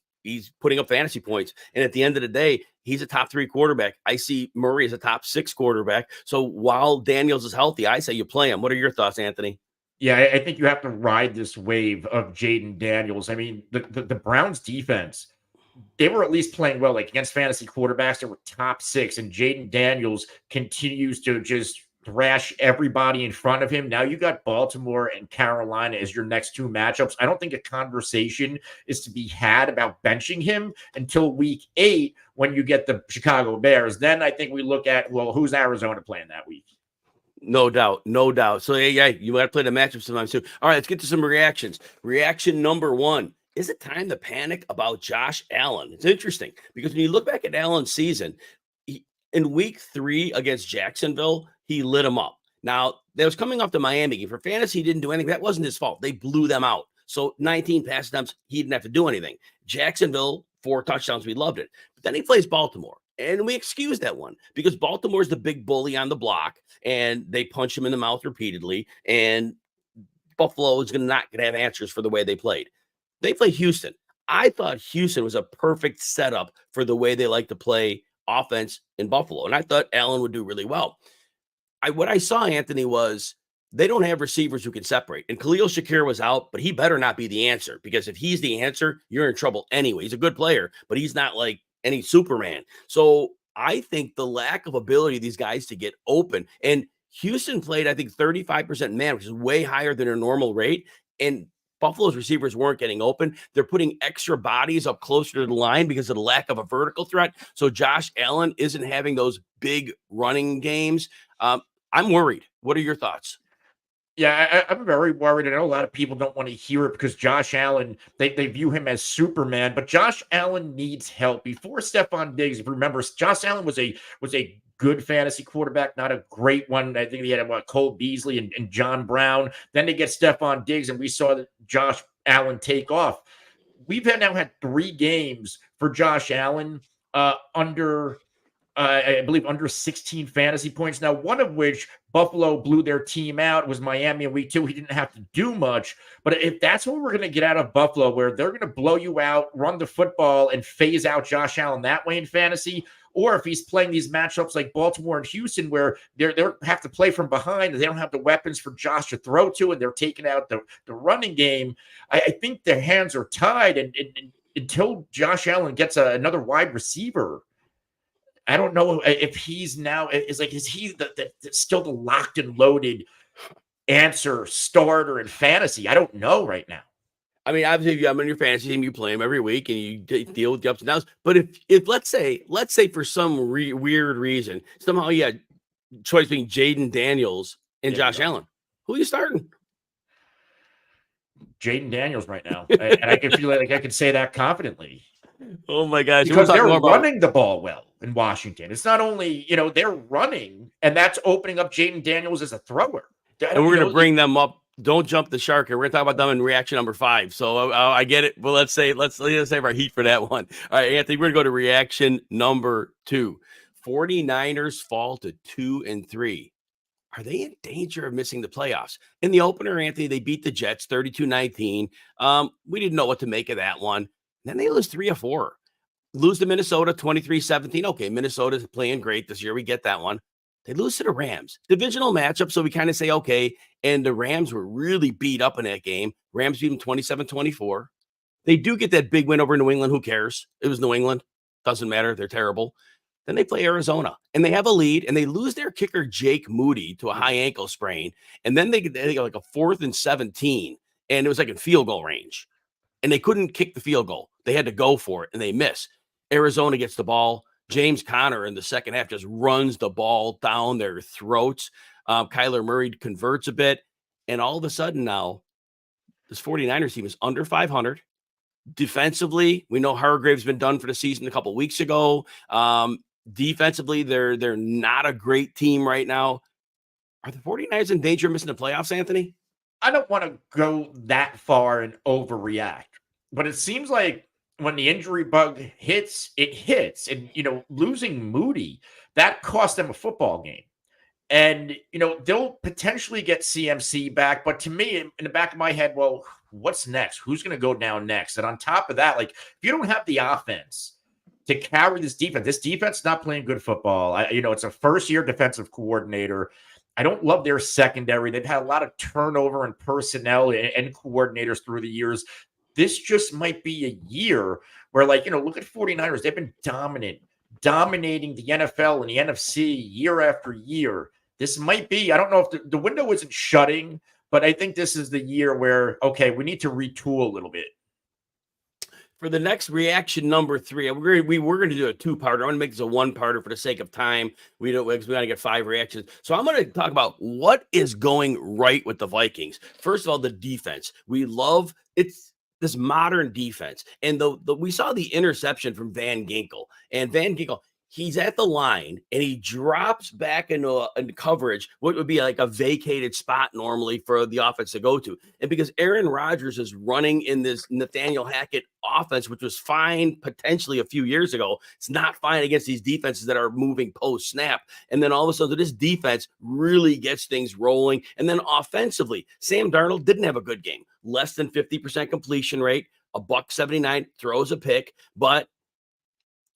Speaker 1: putting up fantasy points. And at the end of the day, he's a top 3 quarterback. I see Murray as a top 6 quarterback. So while Daniels is healthy, I say you play him. What are your thoughts, Anthony?
Speaker 2: Yeah, I think you have to ride this wave of Jaden Daniels. I mean, the Browns defense, they were at least playing well, like against fantasy quarterbacks. They were top 6, and Jaden Daniels continues to just thrash everybody in front of him. Now you got Baltimore and Carolina as your next 2 matchups. I don't think a conversation is to be had about benching him until week 8 when you get the Chicago Bears. Then I think we look at, well, who's Arizona playing that week?
Speaker 1: No doubt. So, yeah, you got to play the matchup sometimes too. All right, let's get to some reactions. Reaction number 1. Is it time to panic about Josh Allen? It's interesting because when you look back at Allen's season, In week 3 against Jacksonville, he lit them up. Now, that was coming off the Miami game. For fantasy, he didn't do anything. That wasn't his fault. They blew them out. So 19 pass attempts, he didn't have to do anything. Jacksonville, 4 touchdowns. We loved it. But then he plays Baltimore. And we excuse that one because Baltimore is the big bully on the block, and they punch him in the mouth repeatedly. And Buffalo is not going to have answers for the way they played. They played Houston. I thought Houston was a perfect setup for the way they like to play offense in Buffalo. And I thought Allen would do really well. What I saw, Anthony, was they don't have receivers who can separate. And Khalil Shakir was out, but he better not be the answer, because if he's the answer, you're in trouble anyway. He's a good player, but he's not like any Superman. So I think the lack of ability of these guys to get open, and Houston played, I think, 35% man, which is way higher than their normal rate. And Buffalo's receivers weren't getting open. They're putting extra bodies up closer to the line because of the lack of a vertical threat. So Josh Allen isn't having those big running games. I'm worried. What are your thoughts?
Speaker 2: Yeah, I'm very worried. I know a lot of people don't want to hear it because Josh Allen, they view him as Superman, but Josh Allen needs help. Before Stephon Diggs, if you remember, Josh Allen was a good fantasy quarterback, not a great one. I think he had Cole Beasley and John Brown. Then they get Stephon Diggs, and we saw that Josh Allen take off. We've now had 3 games for Josh Allen under I believe under 16 fantasy points. Now, one of which Buffalo blew their team out. It was Miami in week 2. He didn't have to do much. But if that's what we're going to get out of Buffalo, where they're going to blow you out, run the football, and phase out Josh Allen that way in fantasy, or if he's playing these matchups like Baltimore and Houston, where they have to play from behind, and they don't have the weapons for Josh to throw to, and they're taking out the running game, I think their hands are tied. And until Josh Allen gets another wide receiver, I don't know if he's now is he still the locked and loaded answer starter in fantasy? I don't know right now.
Speaker 1: I mean, obviously, if I'm in your fantasy team, you play him every week and you deal with the ups and downs. But if let's say for some weird reason, somehow you had choice between Jaden Daniels and Josh Allen, who are you starting?
Speaker 2: Jaden Daniels right now, and I can feel like I can say that confidently.
Speaker 1: Oh my gosh,
Speaker 2: because they're running the ball well in Washington. It's not only, they're running, and that's opening up Jaden Daniels as a thrower.
Speaker 1: And we're going to bring them up. Don't jump the shark. And we're going to talk about them in reaction number 5. So I get it. Well, let's save our heat for that one. All right, Anthony, we're going to go to reaction number 2. 49ers fall to 2-3. Are they in danger of missing the playoffs? In the opener, Anthony, they beat the Jets 32-19. We didn't know what to make of that one. Then they lose 3 of 4. Lose to Minnesota 23-17. Okay, Minnesota's playing great this year. We get that one. They lose to the Rams. Divisional matchup, so we kind of say, okay. And the Rams were really beat up in that game. Rams beat them 27-24. They do get that big win over New England. Who cares? It was New England. Doesn't matter. They're terrible. Then they play Arizona, and they have a lead, and they lose their kicker, Jake Moody, to a high ankle sprain. And then they got like a 4th and 17, and it was like in field goal range. And they couldn't kick the field goal. They had to go for it, and they miss. Arizona gets the ball. James Conner in the second half just runs the ball down their throats. Kyler Murray converts a bit. And all of a sudden now, this 49ers team is under 500. Defensively, we know Hargrave's been done for the season a couple weeks ago. Defensively, they're not a great team right now. Are the 49ers in danger of missing the playoffs, Anthony?
Speaker 2: I don't want to go that far and overreact, but it seems like when the injury bug hits, it hits. And, losing Moody, that cost them a football game. And, they'll potentially get CMC back. But to me, in the back of my head, well, what's next? Who's going to go down next? And on top of that, if you don't have the offense to carry this defense is not playing good football. It's a first-year defensive coordinator. I don't love their secondary. They've had a lot of turnover in personnel and coordinators through the years. This just might be a year where, look at 49ers. They've been dominating the NFL and the NFC year after year. This might be, I don't know if the window isn't shutting, but I think this is the year where, okay, we need to retool a little bit.
Speaker 1: For the next reaction number 3, we're going to do a 2-parter. I'm going to make this a 1-parter for the sake of time. We got to get 5 reactions. So I'm going to talk about what is going right with the Vikings. First of all, the defense. We love it's this modern defense. And we saw the interception from Van Ginkel. And Van Ginkel, he's at the line and he drops back into coverage, what would be like a vacated spot normally for the offense to go to. And because Aaron Rodgers is running in this Nathaniel Hackett offense, which was fine potentially a few years ago, it's not fine against these defenses that are moving post snap. And then all of a sudden, this defense really gets things rolling. And then offensively, Sam Darnold didn't have a good game, less than 50% completion rate, $179, throws a pick, but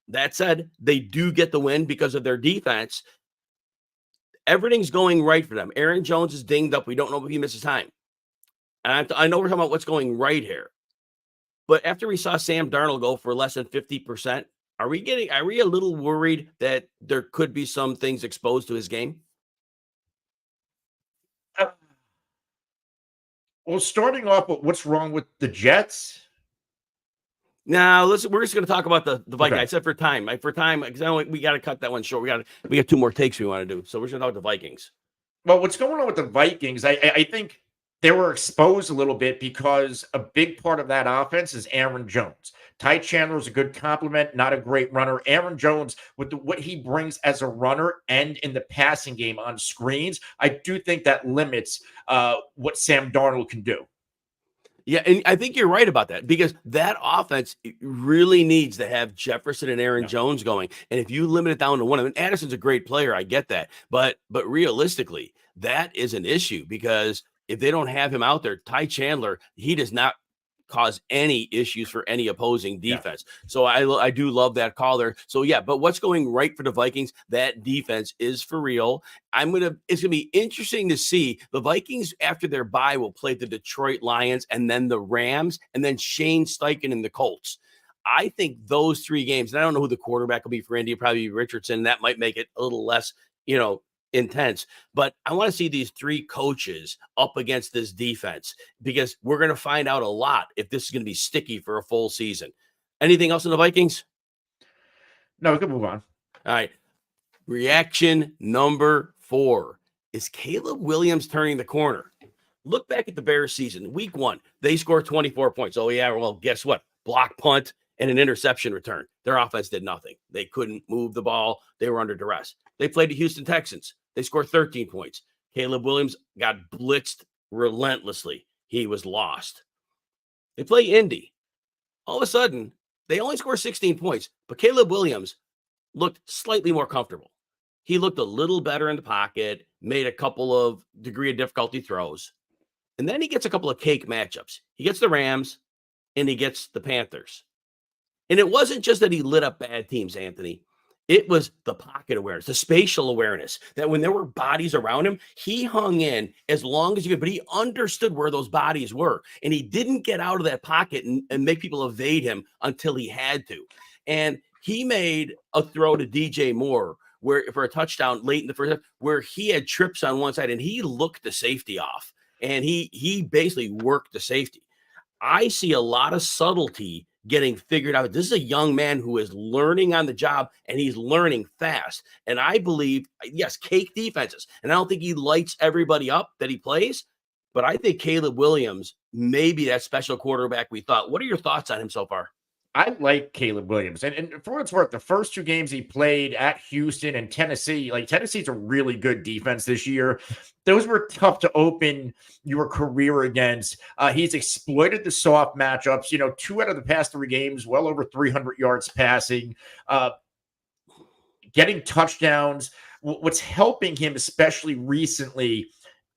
Speaker 1: that said, they do get the win because of their defense. Everything's going right for them. Aaron Jones is dinged up. We don't know if he misses time. And I know we're talking about what's going right here. But after we saw Sam Darnold go for less than 50%, are we a little worried that there could be some things exposed to his game?
Speaker 2: Well, starting off with what's wrong with the Jets.
Speaker 1: Now, listen, we're just going to talk about the Vikings.
Speaker 2: Okay.
Speaker 1: I said for time, because we got to cut that one short. We got two more takes we want to do. So we're just going to talk the Vikings.
Speaker 2: Well, what's going on with the Vikings? I think they were exposed a little bit because a big part of that offense is Aaron Jones. Ty Chandler is a good compliment, not a great runner. Aaron Jones, with what he brings as a runner and in the passing game on screens, I do think that limits what Sam Darnold can do.
Speaker 1: Yeah, and I think you're right about that because that offense really needs to have Jefferson and Aaron Jones going. And if you limit it down to one of them, Addison's a great player, I get that. But realistically, that is an issue because if they don't have him out there, Ty Chandler, he does not cause any issues for any opposing defense. Yeah. So I do love that call there. So yeah, but what's going right for the Vikings? That defense is for real. It's gonna be interesting to see. The Vikings after their bye will play the Detroit Lions and then the Rams and then Shane Steichen and the Colts. I think those three games, and I don't know who the quarterback will be for Indy, probably Richardson. That might make it a little less, intense, but I want to see these three coaches up against this defense because we're going to find out a lot if this is going to be sticky for a full season. Anything else in the Vikings?
Speaker 2: No, we can move on.
Speaker 1: All right. Reaction number 4 is Caleb Williams turning the corner. Look back at the Bears season. Week 1, they scored 24 points. Oh yeah, well, guess what? Block punt and an interception return. Their offense did nothing. They couldn't move the ball. They were under duress. They played the Houston Texans. They scored 13 points. Caleb Williams got blitzed relentlessly. He was lost. They play Indy. All of a sudden, they only scored 16 points, but Caleb Williams looked slightly more comfortable. He looked a little better in the pocket, made a couple of degree of difficulty throws, and then he gets a couple of cake matchups. He gets the Rams, and he gets the Panthers. And it wasn't just that he lit up bad teams, Anthony. It was the pocket awareness, the spatial awareness, that when there were bodies around him, he hung in as long as he could, but he understood where those bodies were. And he didn't get out of that pocket and make people evade him until he had to. And he made a throw to DJ Moore for a touchdown late in the first half, where he had trips on one side and he looked the safety off. And he basically worked the safety. I see a lot of subtlety getting figured out. This is a young man who is learning on the job, and he's learning fast. And I believe, yes, cake defenses. And I don't think he lights everybody up that he plays, but I think Caleb Williams may be that special quarterback we thought. What are your thoughts on him so far?
Speaker 2: I like Caleb Williams. And for what it's worth, the first 2 games he played at Houston and Tennessee, Tennessee's a really good defense this year. Those were tough to open your career against. He's exploited the soft matchups. 2 out of the past 3 games, well over 300 yards passing, getting touchdowns. What's helping him, especially recently,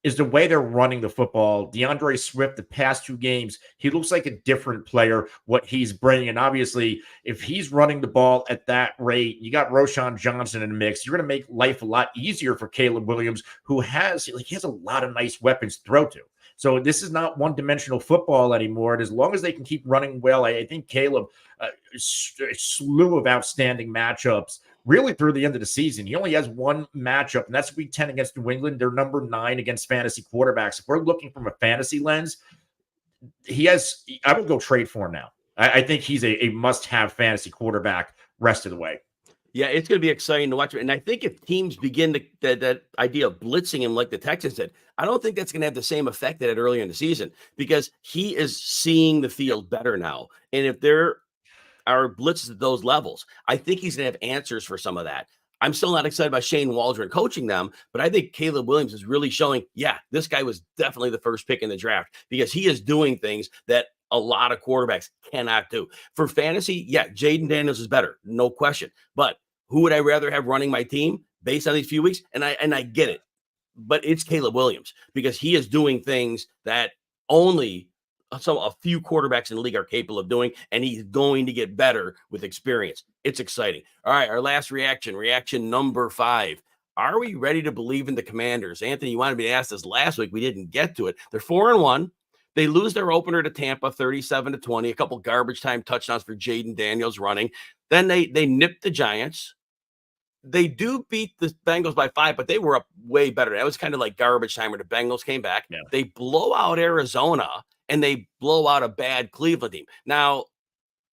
Speaker 2: is the way they're running the football. DeAndre Swift, the past 2 games, he looks like a different player, what he's bringing. And obviously, if he's running the ball at that rate, you got Roschon Johnson in the mix, you're going to make life a lot easier for Caleb Williams, who he has a lot of nice weapons to throw to. So this is not one-dimensional football anymore. And as long as they can keep running well, I think Caleb, a slew of outstanding matchups really through the end of the season. He only has 1 matchup, and that's Week 10 against New England. They're number 9 against fantasy quarterbacks. If we're looking from a fantasy lens, I would go trade for him now. I think he's a must-have fantasy quarterback rest of the way.
Speaker 1: Yeah, it's going to be exciting to watch. And I think if teams begin that idea of blitzing him like the Texans did, I don't think that's going to have the same effect that it earlier in the season because he is seeing the field better now. And if they're are blitzes at those levels. I think he's going to have answers for some of that. I'm still not excited about Shane Waldron coaching them, but I think Caleb Williams is really showing, yeah, this guy was definitely the first pick in the draft because he is doing things that a lot of quarterbacks cannot do. For fantasy, yeah, Jaden Daniels is better, no question. But who would I rather have running my team based on these few weeks? And I get it, but it's Caleb Williams because he is doing things that only a few quarterbacks in the league are capable of doing, and he's going to get better with experience. It's exciting. All right, our last reaction number 5. Are we ready to believe in the Commanders? Anthony, you wanted me to ask this last week. We didn't get to it. They're 4-1. They lose their opener to Tampa 37-20, a couple garbage time touchdowns for Jaden Daniels running. Then they nip the Giants. They do beat the Bengals by 5, but they were up way better. That was kind of like garbage time where the Bengals came back. Yeah. They blow out Arizona, and they blow out a bad Cleveland team. Now,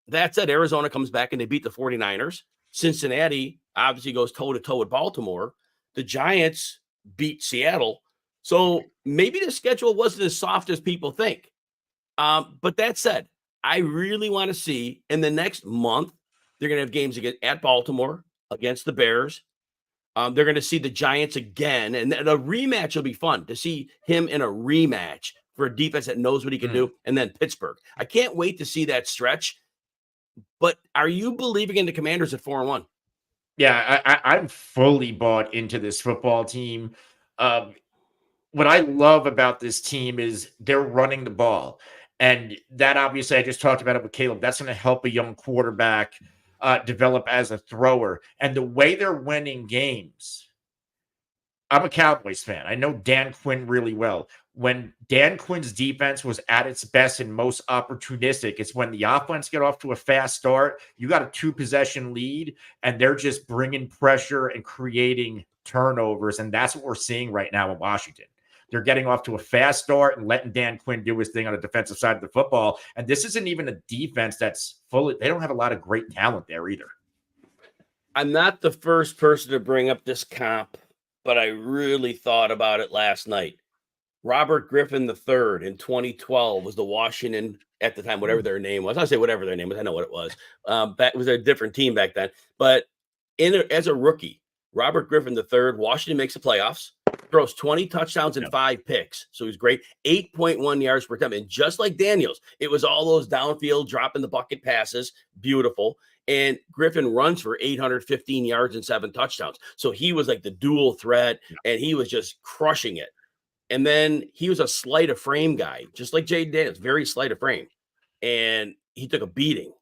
Speaker 1: that said, Arizona comes back and they beat the 49ers. Cincinnati obviously goes toe-to-toe with Baltimore. The Giants beat Seattle. So maybe the schedule wasn't as soft as people think. But that said, I really want to see in the next month, they're going to have games at Baltimore, against the Bears. They're going to see the Giants again. And a rematch will be fun to see him in a rematch for a defense that knows what he can do. And then Pittsburgh. I can't wait to see that stretch. But are you believing in the Commanders at 4-1?
Speaker 2: Yeah, I'm fully bought into this football team. What I love about this team is they're running the ball. And that obviously, I just talked about it with Caleb. That's going to help a young quarterback develop as a thrower. And the way they're winning games, I'm a Cowboys fan. I know Dan Quinn really well. When Dan Quinn's defense was at its best and most opportunistic, it's when the offense get off to a fast start, you got a 2-possession lead, and they're just bringing pressure and creating turnovers. And that's what we're seeing right now in Washington. They're getting off to a fast start and letting Dan Quinn do his thing on the defensive side of the football. And this isn't even a defense that's fully – they don't have a lot of great talent there either.
Speaker 1: I'm not the first person to bring up this comp, but I really thought about it last night. Robert Griffin III in 2012 was the Washington, at the time, whatever their name was. I'll say whatever their name was. I know what it was. That was a different team back then. But as a rookie, Robert Griffin III, Washington makes the playoffs. Throws 20 touchdowns and 5 picks. So he's great. 8.1 yards per attempt. And just like Daniels, it was all those downfield, dropping the bucket passes. Beautiful. And Griffin runs for 815 yards and 7 touchdowns. So he was like the dual threat, and he was just crushing it. And then he was a sleight of frame guy, just like Jaden Daniels, very sleight of frame. And he took a beating,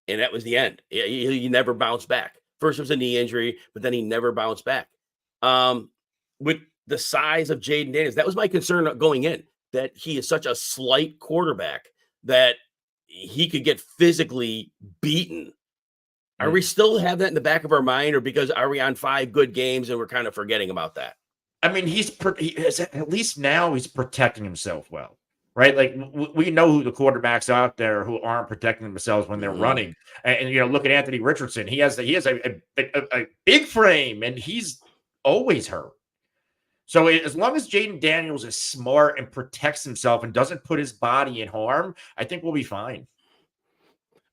Speaker 1: and that was the end. He never bounced back. First it was a knee injury, but then he never bounced back. With the size of Jaden Daniels, that was my concern going in, that he is such a slight quarterback that he could get physically beaten. Are we still have that in the back of our mind, or because are we on 5 good games and we're kind of forgetting about that?
Speaker 2: I mean, he is, at least now he's protecting himself well, right? Like we know who the quarterbacks out there who aren't protecting themselves when they're running. And you know, look at Anthony Richardson. He has a big frame, and he's always hurt. So as long as Jaden Daniels is smart and protects himself and doesn't put his body in harm, I think we'll be fine.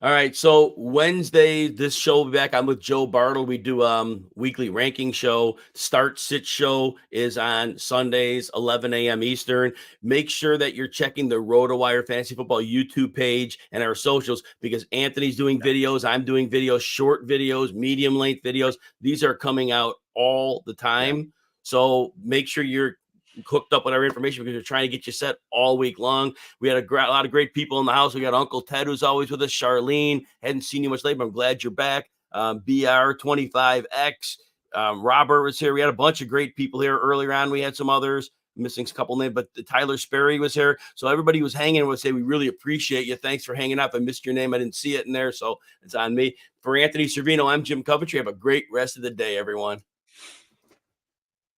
Speaker 1: All right. So Wednesday, this show will be back. I'm with Joe Bartle. We do weekly ranking show. Start sit show is on Sundays, 11 a.m. Eastern. Make sure that you're checking the RotoWire Fantasy Football YouTube page and our socials, because Anthony's doing videos. I'm doing videos, short videos, medium length videos. These are coming out all the time. Yeah. So make sure you're hooked up with our information, because we're trying to get you set all week long. We had a lot of great people in the house. We got Uncle Ted, who's always with us. Charlene, hadn't seen you much lately, but I'm glad you're back. BR25X, Robert was here. We had a bunch of great people here earlier on. We had some others, missing a couple names, but Tyler Sperry was here. So everybody who was hanging would say, we really appreciate you. Thanks for hanging out. I missed your name. I didn't see it in there, so it's on me. For Anthony Cervino, I'm Jim Coventry. Have a great rest of the day, everyone.